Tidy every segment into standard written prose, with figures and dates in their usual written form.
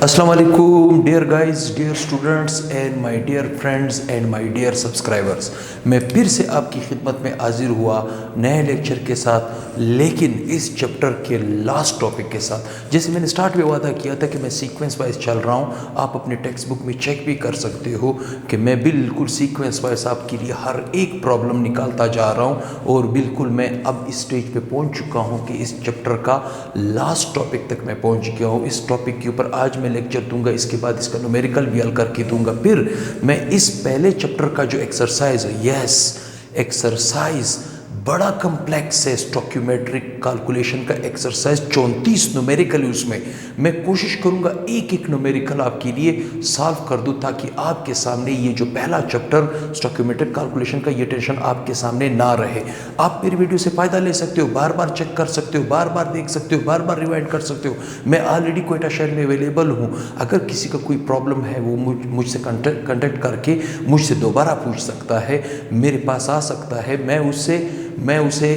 अस्सलाम वालेकुम dear guys, dear students and my dear friends and my dear subscribers. मैं फिर से आपकी खिदमत में हाजिर हुआ नए लेक्चर के साथ, लेकिन इस चैप्टर के लास्ट टॉपिक के साथ। जैसे मैंने स्टार्ट में वादा किया था कि मैं सीक्वेंस वाइज चल रहा हूँ, आप अपने टेक्स्ट बुक में चेक भी कर सकते हो कि मैं बिल्कुल सीक्वेंस वाइज आपके लिए हर एक प्रॉब्लम निकालता जा रहा हूँ। और बिल्कुल मैं अब इस स्टेज पे पहुँच चुका हूँ कि इस चैप्टर का लास्ट टॉपिक तक मैं पहुँच गया हूँ। इस टॉपिक के ऊपर आज मैं लेक्चर दूंगा, इसके बाद इसका न्यूमेरिकल भी हल करके दूंगा। फिर मैं इस पहले चैप्टर का जो एक्सरसाइज है, यस एक्सरसाइज बड़ा कम्प्लेक्स है, स्टोक्योमेट्रिक कैलकुलेशन का एक्सरसाइज 34 न्यूमेरिकल है। उसमें मैं कोशिश करूंगा एक एक न्यूमेरिकल आपके लिए सॉल्व कर दूं, ताकि आपके सामने ये जो पहला चैप्टर स्टोक्योमेट्रिक कैलकुलेशन का, ये टेंशन आपके सामने ना रहे। आप मेरी वीडियो से फ़ायदा ले सकते हो, बार बार चेक कर सकते हो, बार बार देख सकते हो, बार बार रिवाइंड कर सकते हो। मैं ऑलरेडी कोयटा शहर में अवेलेबल हूँ। अगर किसी का कोई प्रॉब्लम है वो मुझसे कंटेक्ट करके मुझसे दोबारा पूछ सकता है, मेरे पास आ सकता है। मैं उसे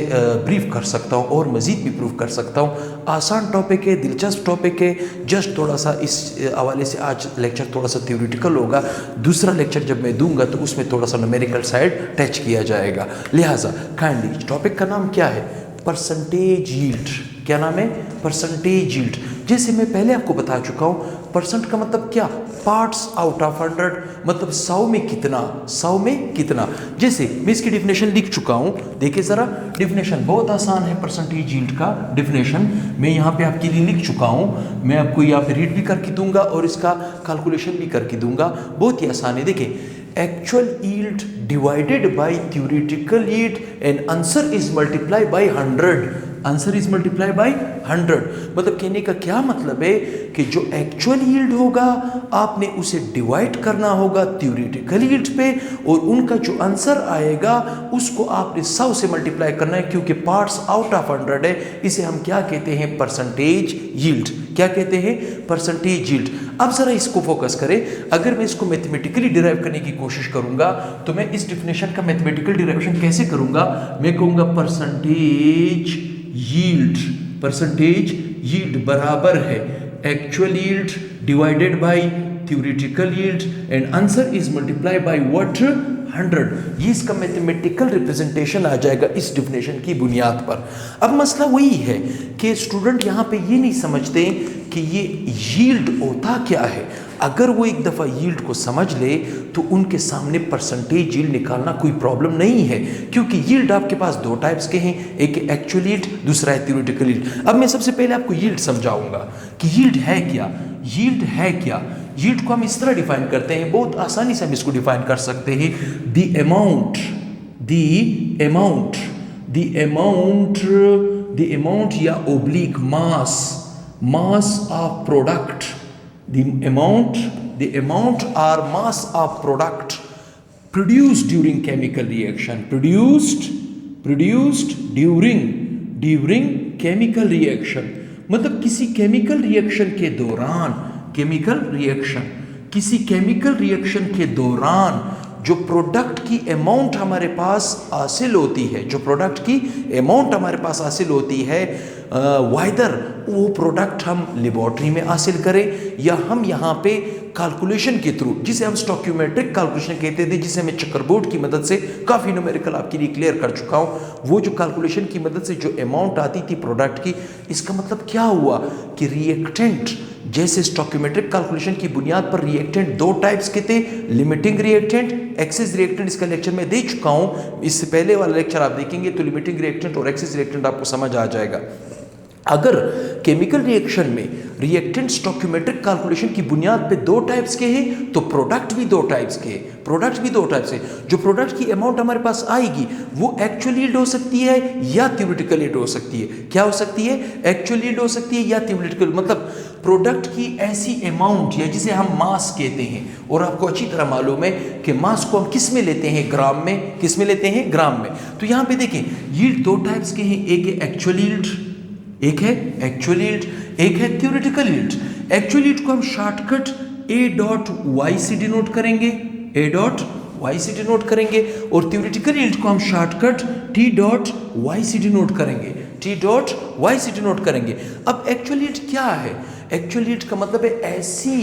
ब्रीफ कर सकता हूँ और मज़ीद भी प्रूफ कर सकता हूँ। आसान टॉपिक है, दिलचस्प टॉपिक है। जस्ट थोड़ा सा इस हवाले से आज लेक्चर थोड़ा सा थ्योरेटिकल होगा। दूसरा लेक्चर जब मैं दूंगा तो उसमें थोड़ा सा न्यूमेरिकल साइड टच किया जाएगा। लिहाजा काइंडली, टॉपिक का नाम क्या है? Percentage yield. क्या नाम है? Percentage yield. जैसे मैं पहले आपको बता चुका हूँ, परसेंट का मतलब क्या? पार्ट्स आउट ऑफ 100, मतलब 100 में कितना, 100 में कितना। जैसे मैं इसकी डिफिनेशन लिख चुका हूँ, देखिए ज़रा। डिफिनेशन बहुत आसान है, परसेंटेज यील्ड का डिफिनेशन मैं यहाँ पे आपके लिए लिख चुका हूँ। मैं आपको यहाँ पे रीड भी करके दूंगा और इसका कैलकुलेशन भी करके दूंगा। बहुत ही आसान है। देखिए, actual yield divided by theoretical yield and answer is multiplied by 100। Answer is multiply by 100। मतलब कहने का क्या मतलब है कि जो एक्चुअल यील्ड होगा आपने उसे डिवाइड करना होगा थ्योरेटिकल यील्ड पे, और उनका जो आंसर आएगा उसको आपने 100 से मल्टीप्लाई करना है, क्योंकि पार्ट्स आउट ऑफ 100 है। इसे हम क्या कहते हैं? Percentage yield. क्या कहते हैं? Percentage yield. अब जरा इसको फोकस करें। अगर मैं इसको मैथमेटिकली डिराइव करने की कोशिश करूंगा तो मैं इस डिफिनेशन का मैथमेटिकल डिराइवेशन कैसे करूंगा? मैं कहूंगा परसेंटेज यील्ड, परसेंटेज यील्ड बराबर है actual yield divided by theoretical yield and answer is multiply by what? 100। ये इसका मैथमेटिकल रिप्रेजेंटेशन आ जाएगा इस डिफिनेशन की बुनियाद पर। अब मसला वही है कि स्टूडेंट यहाँ पे ये नहीं समझते कि ये यील्ड होता क्या है। अगर वो एक दफ़ा यील्ड को समझ ले तो उनके सामने परसेंटेज यील्ड निकालना कोई प्रॉब्लम नहीं है, क्योंकि यील्ड आपके पास दो टाइप्स के हैं, एक एक्चुअल यील्ड, दूसरा है थ्योरेटिकल यील्ड। अब मैं सबसे पहले आपको यील्ड समझाऊंगा कि यील्ड है क्या। यील्ड है क्या? यील्ड को हम इस तरह डिफाइन करते हैं, बहुत आसानी से हम इसको डिफाइन कर सकते हैं। द अमाउंट या oblique mass of product, the amount or mass of product produced during chemical reaction, produced during chemical reaction। मतलब किसी केमिकल रिएक्शन के दौरान, किसी केमिकल रिएक्शन के दौरान जो प्रोडक्ट की अमाउंट हमारे पास हासिल होती है, वाइदर वो प्रोडक्ट हम लेबॉर्ट्री में हासिल करें या हम यहाँ पे कैलकुलेशन के थ्रू, जिसे हम स्टोक्योमेट्रिक कैलकुलेशन कहते थे, जिसे मैं चेकरबोर्ड की मदद से काफ़ी न्यूमेरिकल आपके लिए क्लियर कर चुका हूँ। वो जो कैलकुलेशन की मदद से जो अमाउंट आती थी प्रोडक्ट की, इसका मतलब क्या हुआ कि रिएक्टेंट, जैसे स्टोक्योमेट्रिक कैलकुलेशन की बुनियाद पर रिएक्टेंट दो टाइप्स के थे, लिमिटिंग रिएक्टेंट, एक्सेस रिएक्टेंट। इसका लेक्चर मैं दे चुका हूँ, इससे पहले वाला लेक्चर आप देखेंगे तो लिमिटिंग रिएक्टेंट और एक्सेस रिएक्टेंट आपको समझ आ जाएगा। अगर केमिकल रिएक्शन में रिएक्टेंट स्टोक्योमेट्रिक कैलकुलेशन की बुनियाद पे दो टाइप्स के हैं, तो प्रोडक्ट भी दो टाइप्स के हैं। जो प्रोडक्ट की अमाउंट हमारे पास आएगी वो एक्चुअल यील्ड हो सकती है या थ्योरेटिकल यील्ड हो सकती है। क्या हो सकती है? एक्चुअल यील्ड हो सकती है या थ्योरेटिकल। मतलब प्रोडक्ट की ऐसी अमाउंट, या जिसे हम मास कहते हैं, और आपको अच्छी तरह मालूम है कि मास को हम किस में लेते हैं? ग्राम में। किस में लेते हैं? ग्राम में। तो यहाँ पे देखें, यील्ड दो टाइप्स के हैं, एक है एक्चुअल यील्ड, एक है थ्योरेटिकल यील्ड। एक्चुअल यील्ड को हम शॉर्टकट A.Y से डिनोट करेंगे, A.Y से डिनोट करेंगे, और थ्योरेटिकल यील्ड को हम शॉर्टकट T.Y से डिनोट करेंगे, T.Y से डिनोट करेंगे। अब एक्चुअल यील्ड क्या है? एक्चुअल यील्ड का मतलब है ऐसी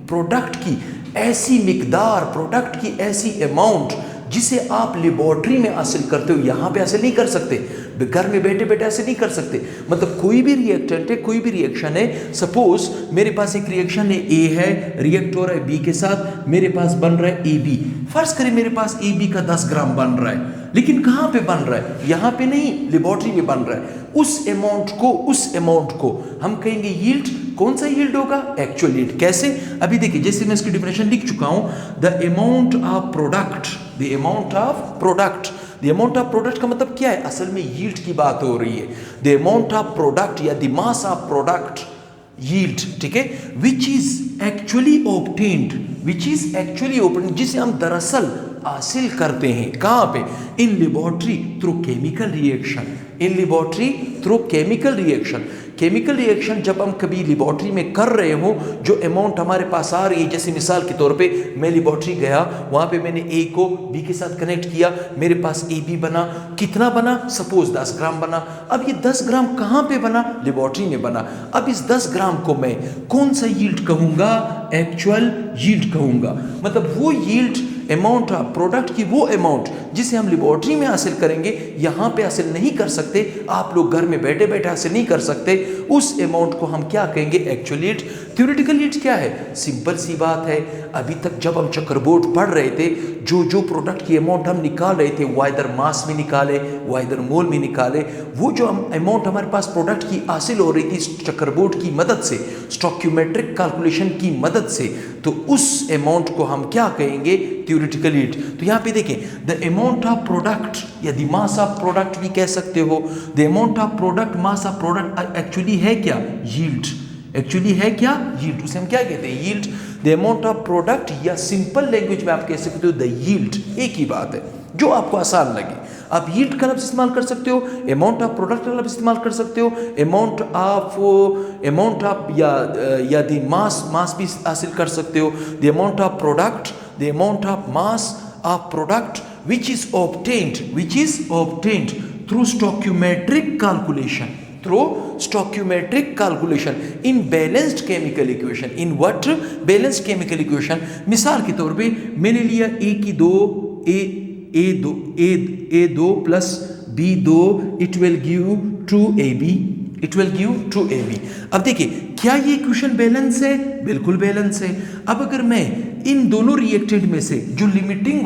प्रोडक्ट की ऐसी मिकदार, प्रोडक्ट की ऐसी अमाउंट जिसे आप लेबोरेटरी में हासिल करते हो, यहाँ पे हासिल नहीं कर सकते, घर में बैठे बैठे ऐसे नहीं कर सकते। मतलब कोई भी रिएक्टेंट है, कोई भी रिएक्शन है, सपोज मेरे पास एक रिएक्शन है ए है, रिएक्ट हो रहा है बी के साथ, मेरे पास बन रहा है ए बी। फर्ज करें मेरे पास ए बी का 10 ग्राम बन रहा है, लेकिन कहाँ पे बन रहा है? यहाँ पे नहीं, लेबोरेटरी में बन रहा है। उस अमाउंट को हम कहेंगे यील्ड। कौन सा यील्ड होगा? Actual yield. कैसे? अभी देखिए, जैसे मैं इसकी डिफिनेशन लिख चुका हूं, the amount of product, the amount of product. The amount of product का मतलब क्या है? असल में यील्ड की बात हो रही है। द अमाउंट ऑफ प्रोडक्ट या the mass of product, yield, ठीक है, विच इज एक्चुअली ऑब्टेन्ड, जिसे हम दरअसल हासिल करते हैं। कहाँ पे? In laboratory through chemical reaction, in laboratory through chemical reaction. Chemical reaction जब हम कभी लेबोरेटरी में कर रहे हो, जो अमाउंट हमारे पास आ रही है, जैसे मिसाल के तौर पे मैं लेबोरेटरी गया, वहाँ पे मैंने ए को बी के साथ कनेक्ट किया, मेरे पास ए बी बना। कितना बना? सपोज 10 ग्राम बना। अब ये 10 ग्राम कहाँ पे बना? लेबोरेटरी में बना। अब इस 10 ग्राम को मैं कौन सा यील्ड कहूँगा? एक्चुअल यील्ड कहूँगा। मतलब वो यील्ड, अमाउंट ऑफ प्रोडक्ट की वो अमाउंट जिसे हम लेबोरेटरी में हासिल करेंगे, यहाँ पे हासिल नहीं कर सकते, आप लोग घर में बैठे बैठे हासिल नहीं कर सकते, उस अमाउंट को हम क्या कहेंगे? Actual yield. थ्योरेटिकल यील्ड क्या है? सिंपल सी बात है, अभी तक जब हम चक्करबोर्ड पढ़ रहे थे, जो प्रोडक्ट की अमाउंट हम निकाल रहे थे, वो इधर मास में निकाले, वो इधर मोल में निकाले, वो जो अमाउंट हमारे पास प्रोडक्ट की हासिल हो रही थी चक्करबोर्ड की मदद से, स्टोइकियोमेट्रिक कैलकुलेशन की मदद से, तो उस अमाउंट को हम क्या कहेंगे? Theoretical yield. तो यहाँ पे देखें, द अमाउंट ऑफ प्रोडक्ट या द मास ऑफ प्रोडक्ट भी कह सकते हो। The amount of product, mass of product actually है क्या? यील्ड। एक्चुअली है क्या? यील्ड। उसे हम क्या कहते हैं? Yield. The amount of product, या सिंपल लैंग्वेज में आप कह सकते हो द यील्ड। एक ही बात है, जो आपको आसान लगे। आप यील्ड का लफ्ज़ इस्तेमाल कर सकते हो, अमाउंट ऑफ प्रोडक्ट का लफ्ज़ इस्तेमाल कर सकते हो, अमाउंट ऑफ या द मास भी हासिल कर सकते हो। The amount of product, the amount of mass of product which is obtained through stoichiometric calculation in balanced chemical equation. In what? Balanced chemical equation. मिसाल के तौर पे मैंने लिया a दो प्लस b दो, it will give 2ab। अब देखिए, क्या ये इक्वेशन बैलेंस है? बिल्कुल बैलेंस है। अब अगर मैं इन दोनों रिएक्टेंट में से जो लिमिटिंग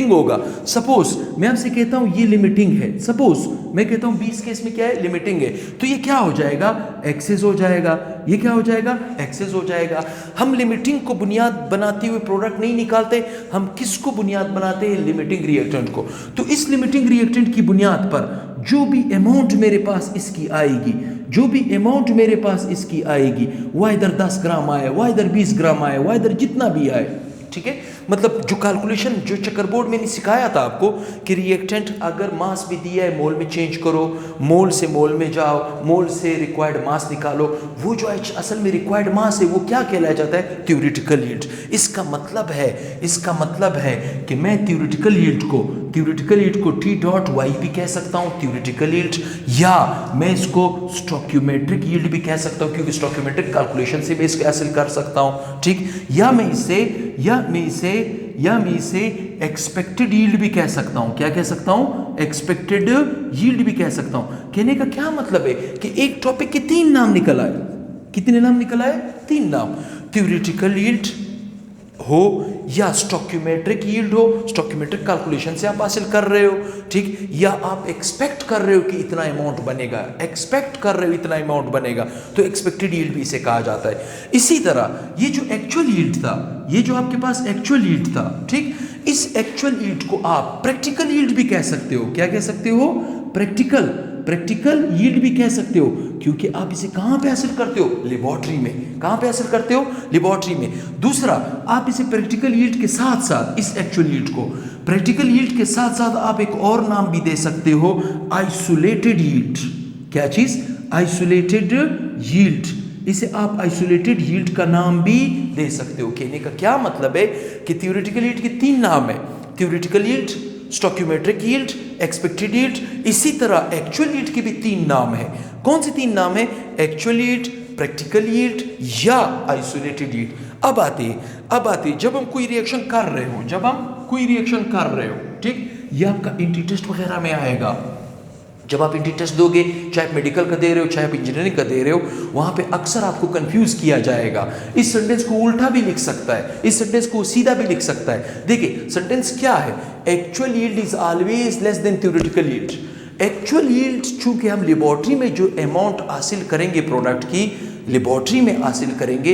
होगा, सपोज मैं आपसे कहता हूं ये लिमिटिंग है, सपोज मैं कहता हूं 20 केस में क्या है? लिमिटिंग है, तो ये क्या हो जाएगा? एक्सेस हो जाएगा। ये क्या हो जाएगा? एक्सेस हो जाएगा। हम लिमिटिंग को बुनियाद बनाते हुए प्रोडक्ट नहीं निकालते, हम किसको बुनियाद बनाते हैं? लिमिटिंग रिएक्टेंट को। तो इस लिमिटिंग रिएक्टेंट की बुनियाद पर जो भी अमाउंट मेरे पास इसकी आएगी, वह इधर 10 ग्राम आए, वह इधर 20 ग्राम आए, वह इधर जितना भी आए, ठीक है। मतलब जो कैलकुलेशन जो चक्करबोर्ड में नहीं सिखाया था आपको कि रिएक्टेंट अगर मास भी दिया है, मोल में चेंज करो, मोल से मोल में जाओ, मोल से रिक्वायर्ड मास निकालो, वो जो असल में रिक्वायर्ड मास है वो क्या कहलाया जाता है? Theoretical yield. इसका मतलब है कि मैं थ्योरेटिकल यील्ड को T.Y भी कह सकता हूँ, थ्योरेटिकल यील्ड, या मैं इसको स्टोइकियोमेट्रिक यील्ड भी कह सकता हूँ, क्योंकि स्टोइकियोमेट्रिक कैलकुलेशन से मैं इसको हासिल कर सकता हूँ, ठीक। या मैं इसे एक्सपेक्टेड यील्ड भी कह सकता हूं। क्या कह सकता हूं? एक्सपेक्टेड यील्ड भी कह सकता हूं। कहने का क्या मतलब है कि एक टॉपिक के 3 नाम निकल आए। कितने नाम निकल आए? 3 नाम। थ्योरेटिकल यील्ड हो या स्टोइकियोमेट्रिक यील्ड हो, स्टोइकियोमेट्रिक कैलकुलेशन से आप हासिल कर रहे हो, ठीक, या आप एक्सपेक्ट कर रहे हो कि इतना अमाउंट बनेगा, तो एक्सपेक्टेड यील्ड भी इसे कहा जाता है। इसी तरह ये जो एक्चुअल यील्ड था, ये जो आपके पास एक्चुअल यील्ड था, ठीक, इस एक्चुअल यील्ड को आप प्रैक्टिकल यील्ड भी कह सकते हो। क्या कह सकते हो? प्रैक्टिकल यील्ड भी कह सकते हो, क्योंकि आप इसे कहां पे हासिल करते हो? लेबोरेटरी में। कहां पे हासिल करते हो? लेबोरेटरी में। दूसरा, आप इसे प्रैक्टिकल यील्ड के साथ साथ, इस एक्चुअल यील्ड को प्रैक्टिकल यील्ड के साथ साथ आप एक और नाम भी दे सकते हो, आइसोलेटेड यील्ड। क्या चीज? Isolated yield. इसे आप आइसोलेटेड यील्ड का नाम भी दे सकते हो। कहने का क्या मतलब है कि थ्योरेटिकल यील्ड के 3 नाम है, theoretical yield, stoichiometric yield, expected yield. इसी तरह एक्चुअल यील्ड के भी 3 नाम है। कौन से 3 नाम है? एक्चुअल यील्ड, प्रैक्टिकल यील्ड या आइसोलेटेड यील्ड। अब आते जब हम कोई रिएक्शन कर रहे हो, ठीक, ये आपका इंट्री टेस्ट वगैरह में आएगा। जब आप इंट्री टेस्ट दोगे, चाहे आप मेडिकल का दे रहे हो, चाहे आप इंजीनियरिंग का दे रहे हो, वहाँ पे अक्सर आपको कंफ्यूज किया जाएगा। इस सेंटेंस को उल्टा भी लिख सकता है, इस सेंटेंस को सीधा भी लिख सकता है। देखिए सेंटेंस क्या है, actual yield is always less than theoretical yield. Actual yield चूंकि हम लेबोरेटरी में जो अमाउंट हासिल करेंगे प्रोडक्ट की, लेबोरेटरी में हासिल करेंगे,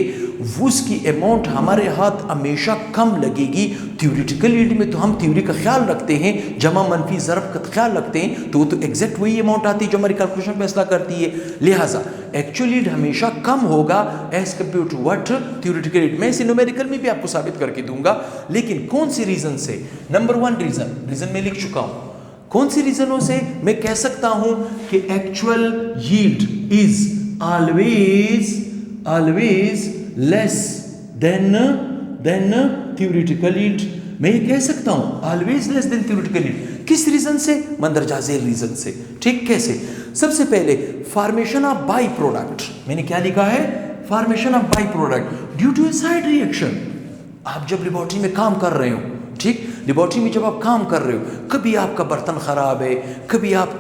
उसकी अमाउंट हमारे हाथ हमेशा कम लगेगी। थ्योरेटिकल यील्ड में तो हम थ्योरी का ख्याल रखते हैं, जमा मनफी ज़रब का ख्याल रखते हैं, तो वो तो एग्जैक्ट वही अमाउंट आती है जो हमारी कैलकुलेशन फैसला करती है। लिहाजा एक्चुअल यील्ड हमेशा कम होगा as compare to what theoretical yield. मैं इसे न्यूमेरिकल में भी आपको साबित करके दूंगा, लेकिन कौन सी रीज़न से? नंबर 1 रीज़न मैं लिख चुका हूँ। कौन सी रीजनों से मैं कह सकता हूं कि actual yield is always less than theoretical yield? मैं ये कह सकता हूं always less than theoretical yield. किस रीजन से? मंदरजा झेल रीजन से। ठीक, कैसे? सबसे पहले फॉर्मेशन ऑफ बाई प्रोडक्ट। मैंने क्या लिखा है? Formation of by product due to a side reaction. आप जब लेबोरेटरी में काम कर रहे हो, ठीक, लेबोरेटरी में जब आप काम कर रहे हो, कभी आपका बर्तन ख़राब है, कभी आप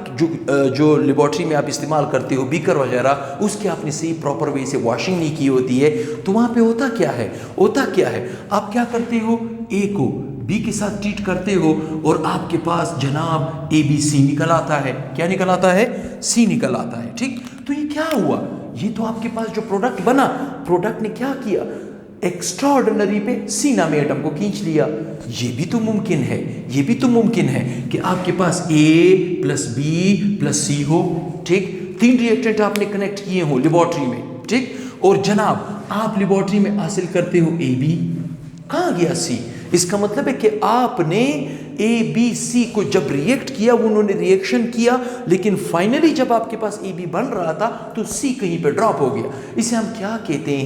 जो लेबोरेटरी में आप इस्तेमाल करते हो बीकर वगैरह, उसके आपने सही प्रॉपर वे से वॉशिंग नहीं की होती है, तो वहाँ पे होता क्या है, आप क्या करते हो, ए को बी के साथ ट्रीट करते हो और आपके पास जनाब ABC निकल आता है। क्या निकल आता है? C निकल आता है। ठीक, तो ये क्या हुआ? ये तो आपके पास जो प्रोडक्ट बना, प्रोडक्ट ने क्या किया? एक्स्ट्रा ऑर्डिनरी पे C नामी एटम को खींच लिया। ये भी तो मुमकिन है कि आपके पास A plus B plus C हो। ठीक, 3 रिएक्टेंट आपने कनेक्ट किए हो लेबोरेटरी में। ठीक, और जनाब आप लेबोरेटरी में हासिल करते हो AB, कहाँ गया C? इसका मतलब है कि आपने ABC को जब रिएक्ट किया, उन्होंने रिएक्शन किया, लेकिन फाइनली जब आपके पास AB बन रहा था तो C कहीं पे ड्रॉप हो गया। इसे हम क्या कहते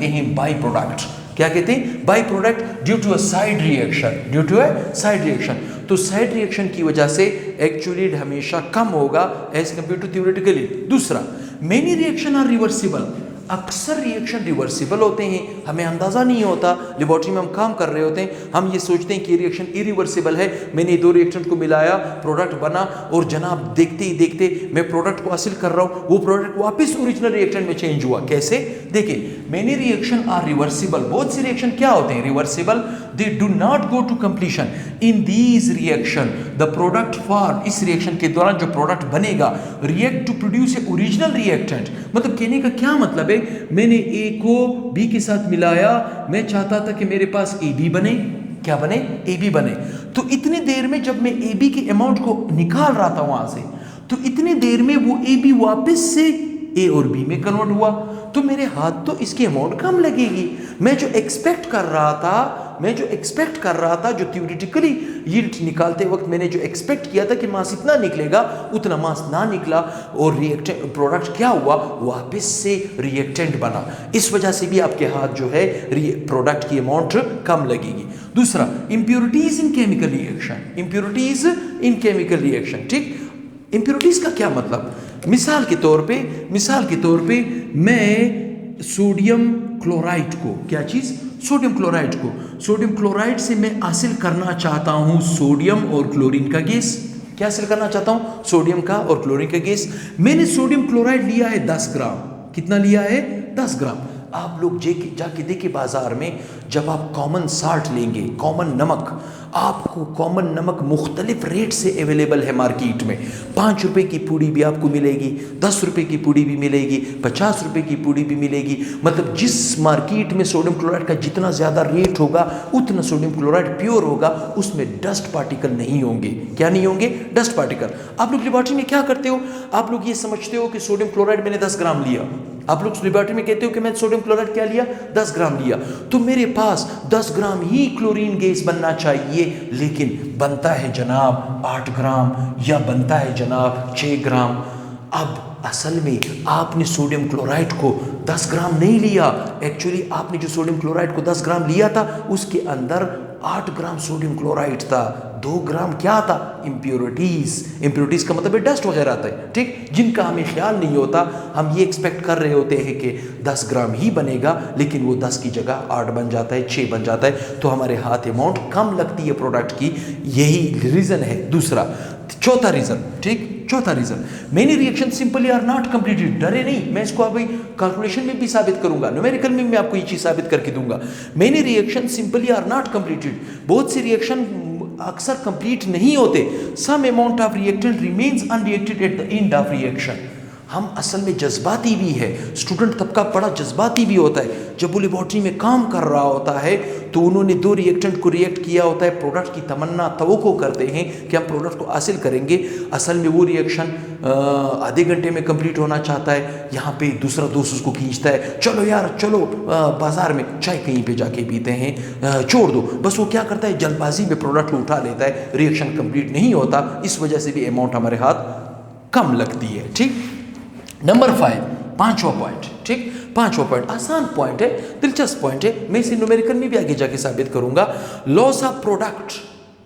हैं? By product. क्या कहते हैं? By product due to a side reaction. तो साइड रिएक्शन की वजह से एक्चुअल यील्ड हमेशा कम होगा as compare to theoretical yield. दूसरा, मेनी रिएक्शन आर रिवर्सिबल। अक्सर रिएक्शन रिवर्सिबल होते हैं, हमें अंदाज़ा नहीं होता। लेबोरेटरी में हम काम कर रहे होते हैं, हम ये सोचते हैं कि रिएक्शन इरिवर्सिबल है, मैंने 2 रिएक्शन को मिलाया, प्रोडक्ट बना, और जनाब देखते ही देखते मैं प्रोडक्ट को हासिल कर रहा हूँ, वो प्रोडक्ट वापस ओरिजिनल रिएक्शन में चेंज हुआ। कैसे? देखिए, मेनी रिएक्शन आर रिवर्सिबल। बहुत सी रिएक्शन क्या होते हैं? Reversible. They do not go to completion. In these reaction the product form, इस रिएक्शन के दौरान जो प्रोडक्ट बनेगा, react to produce a original reactant. मतलब कहने का क्या मतलब है? मैंने A को B के साथ मिलाया, मैं चाहता था कि मेरे पास AB बने। क्या बने? AB बने। तो इतनी देर में जब मैं AB के अमाउंट को निकाल रहा था वहां से, तो इतनी देर में वो AB वापस से A और B में कन्वर्ट हुआ, तो मेरे हाथ तो इसकी अमाउंट कम लगेगी। मैं जो एक्सपेक्ट कर रहा था, जो थ्योरेटिकली यील्ड निकालते वक्त मैंने जो एक्सपेक्ट किया था कि मास इतना निकलेगा, उतना मास ना निकला, और रिएक्टेंट प्रोडक्ट क्या हुआ? वापस से रिएक्टेंट बना। इस वजह से भी आपके हाथ जो है प्रोडक्ट की अमाउंट कम लगेगी। दूसरा, इम्प्योरिटीज इन केमिकल रिएक्शन। ठीक, इम्प्योरिटीज का क्या मतलब? मिसाल के तौर पे मैं सोडियम क्लोराइड को, क्या चीज? सोडियम क्लोराइड से मैं हासिल करना चाहता हूं सोडियम और क्लोरीन का गैस। क्या हासिल करना चाहता हूं? सोडियम का और क्लोरीन का गैस। मैंने सोडियम क्लोराइड लिया है 10 ग्राम। कितना लिया है? 10 ग्राम। आप लोग जाके देखिए बाजार में, जब आप कॉमन साल्ट लेंगे, कॉमन नमक, आपको कॉमन नमक मुख्तलिफ रेट से अवेलेबल है मार्केट में। 5 रुपए की पूड़ी भी आपको मिलेगी, 10 रुपए की पूड़ी भी मिलेगी, 50 रुपए की पूड़ी भी मिलेगी। मतलब जिस मार्केट में सोडियम क्लोराइड का जितना ज़्यादा रेट होगा, उतना सोडियम क्लोराइड प्योर होगा, उसमें डस्ट पार्टिकल नहीं होंगे। क्या नहीं होंगे? Dust particle. आप लोग लेबोरेटरी में क्या करते हो? आप लोग ये समझते हो कि सोडियम क्लोराइड मैंने 10 ग्राम लिया। आप लोग लेबोरेटरी में कहते हो कि मैं सोडियम क्लोराइड क्या लिया? 10 ग्राम लिया। तो मेरे पास 10 ग्राम ही क्लोरीन गैस बनना चाहिए, लेकिन बनता है जनाब 8 ग्राम या बनता है जनाब 6 ग्राम। अब असल में आपने सोडियम क्लोराइड को 10 ग्राम नहीं लिया। एक्चुअली आपने जो सोडियम क्लोराइड को 10 ग्राम लिया था, उसके अंदर 8 ग्राम सोडियम क्लोराइड था, 2 ग्राम क्या आता, इम्प्योरिटीज़ का मतलब है डस्ट वगैरह आता है, ठीक, जिनका हमें ख्याल नहीं होता। हम ये एक्सपेक्ट कर रहे होते हैं कि 10 ग्राम ही बनेगा, लेकिन वो 10 की जगह 8 बन जाता है, 6 बन जाता है, तो हमारे हाथ अमाउंट कम लगती है प्रोडक्ट की। यही रीज़न है दूसरा। चौथा रीज़न, ठीक, चौथा reason, many reaction simply are not completed. डरे नहीं, मैं इसको अभी कैलकुलेशन में भी साबित करूंगा, न्यूमेरिकल में मैं आपको ये चीज़ साबित करके दूंगा। Many reaction simply are not completed, बहुत सी रिएक्शन अक्सर कंप्लीट नहीं होते। Some amount of reactant remains unreacted at the end of reaction. हम असल में जज्बाती भी है, स्टूडेंट तबका बड़ा जज्बाती भी होता है। जब वो लेबॉर्ट्री में काम कर रहा होता है तो उन्होंने 2 रिएक्टेंट को रिएक्ट किया होता है, प्रोडक्ट की तमन्ना तवक्को करते हैं कि हम प्रोडक्ट को हासिल करेंगे। असल में वो रिएक्शन आधे घंटे में कंप्लीट होना चाहता है, यहाँ पे दूसरा दोस्त उसको खींचता है, चलो यार चलो बाजार में चाय कहीं पे जाके पीते हैं, छोड़ दो। बस वो क्या करता है, जल्दबाजी में प्रोडक्ट को उठा लेता है, रिएक्शन कंप्लीट नहीं होता, इस वजह से भी अमाउंट हमारे हाथ कम लगती है, ठीक। नंबर 5, 5वां पॉइंट, ठीक, 5वां पॉइंट आसान पॉइंट है, दिलचस्प पॉइंट है, मैं इसे न्यूमेरिकल में भी आगे जाके साबित करूंगा। लॉस ऑफ प्रोडक्ट,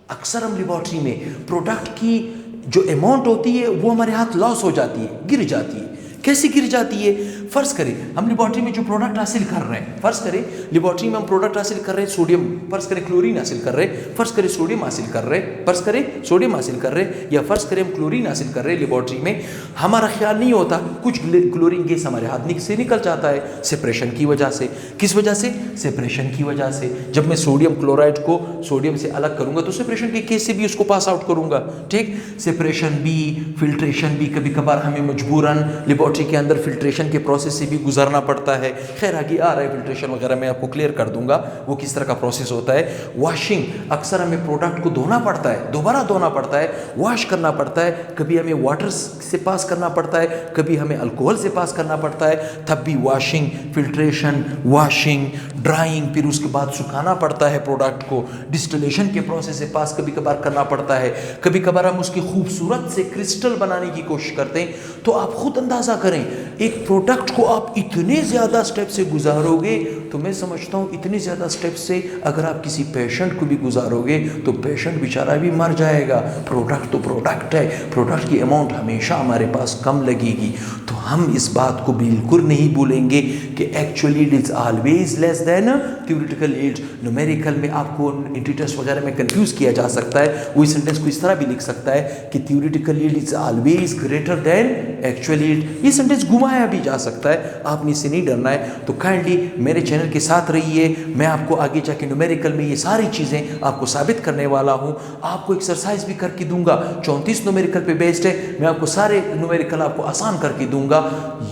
अक्सर हम लेबॉर्ट्री में प्रोडक्ट की जो अमाउंट होती है वो हमारे हाथ लॉस हो जाती है, गिर जाती है। कैसे गिर जाती है? फर्ज करें हम लेबॉर्ट्री में जो प्रोडक्ट हासिल कर रहे हैं, फर्ज करें लेबॉर्ट्री में हम प्रोडक्ट हासिल कर रहे हैं, सोडियम, फर्ज करें क्लोरीन हासिल कर रहे हैं, फर्ज करें सोडियम हासिल कर रहे हैं, फर्ज करें सोडियम हासिल कर रहे हैं, या फर्ज करें हम क्लोरीन हासिल कर रहे हैं लेबॉर्ट्री में। हमारा ख्याल नहीं होता, कुछ क्लोरीन गैस हमारे हाथ से निकल जाता है सेपरेशन की वजह से। किस वजह से? सेपरेशन की वजह से। जब मैं सोडियम क्लोराइड को सोडियम से अलग करूंगा तो सेपरेशन के केस से भी उसको पास आउट करूंगा, ठीक। सेपरेशन भी, फिल्ट्रेशन भी, कभी कभार हमें मजबूरन लेबॉर्ट्री के अंदर फिल्ट्रेशन के प्रोसेस से भी गुजरना पड़ता है। खैर आगे आ रहा है फिल्ट्रेशन वगैरह, मैं आपको क्लियर कर दूंगा वो किस तरह का प्रोसेस होता है। वॉशिंग, अक्सर हमें प्रोडक्ट को धोना पड़ता है, दोबारा धोना पड़ता है, वॉश करना पड़ता है, कभी हमें वाटर से पास करना पड़ता है, कभी हमें अल्कोहल से पास करना पड़ता है, तब भी वॉशिंग, फिल्ट्रेशन, वॉशिंग, ड्राइंग, फिर उसके बाद सुखाना पड़ता है प्रोडक्ट को, डिस्टिलेशन के प्रोसेस से पास कभी कभार करना पड़ता है, कभी कभार हम उसकी खूबसूरत से क्रिस्टल बनाने की कोशिश करते हैं। तो आप खुद अंदाज़ा करें, एक प्रोडक्ट को आप इतने ज़्यादा स्टेप से गुजारोगे, तो मैं समझता हूँ इतने ज़्यादा स्टेप से अगर आप किसी पेशेंट को भी गुजारोगे तो पेशेंट बेचारा भी मर जाएगा। प्रोडक्ट तो प्रोडक्ट है, प्रोडक्ट की अमाउंट हमेशा हमारे पास कम लगेगी। तो हम इस बात को बिल्कुल नहीं भूलेंगे कि actually it is always less than theoretical yield. Numerical में आपको इंटीटेस्ट वगैरह में कंफ्यूज किया जा सकता है, वही सेंटेंस को इस तरह भी लिख सकता है कि theoretical yield is always greater than actual yield. ये सेंटेंस घुमाया भी जा सकता है, आपने इससे नहीं डरना है। तो काइंडली मेरे चैनल के साथ रहिए, मैं आपको आगे जाके न्यूमेरिकल में ये सारी चीज़ें आपको साबित करने वाला हूँ। आपको एक्सरसाइज भी करके दूंगा, 34 न्यूमेरिकल पे बेस्ड है, मैं आपको सारे न्यूमेरिकल आपको आसान करके दूंगा।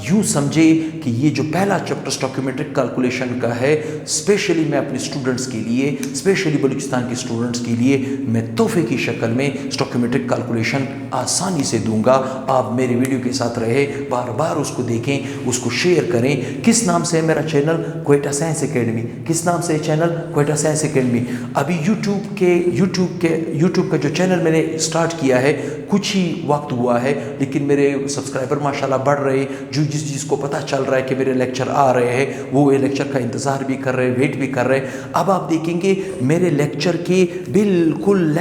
यूँ समझे कि ये जो पहला चैप्टर स्टोइकोमेट्रिक कैलकुलेशन का है, स्पेशली मैं अपने स्टूडेंट्स के लिए, स्पेशली बलूचिस्तान के स्टूडेंट्स के लिए मैं तोहफे की शक्ल में स्टोइकोमेट्रिक कैलकुलेशन आसानी से दूंगा। आप मेरे वीडियो के साथ रहे, बार बार उसको देखें, उसको शेयर करें। किस नाम से है मेरा चैनल? Quetta science academy. किस नाम से है चैनल? Quetta science academy. अभी यूट्यूब का जो चैनल मैंने स्टार्ट किया है कुछ ही वक्त हुआ है, लेकिन मेरे सब्सक्राइबर माशाल्लाह बढ़ रहे हैं। जो जिस चीज़ को पता चल रहा है कि मेरे लेक्चर आ रहे हैं, वो ये लेक्चर का इंतज़ार भी कर रहे हैं, वेट भी कर रहे हैं। अब आप देखेंगे मेरे लेक्चर के बिल्कुल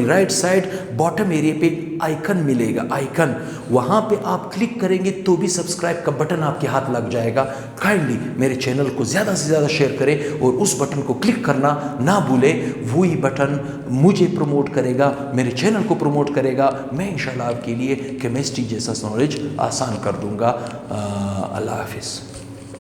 राइट साइड बॉटम एरिया पे आइकन मिलेगा, आइकन, वहाँ पे आप क्लिक करेंगे तो भी सब्सक्राइब का बटन आपके हाथ लग जाएगा। काइंडली मेरे चैनल को ज़्यादा से ज़्यादा शेयर करें और उस बटन को क्लिक करना ना भूलें। वही बटन मुझे प्रमोट करेगा, मेरे चैनल को प्रमोट करेगा। मैं इंशाल्लाह आपके लिए केमिस्ट्री जैसा नॉलेज आसान कर दूंगा। अल्लाह हाफिज़।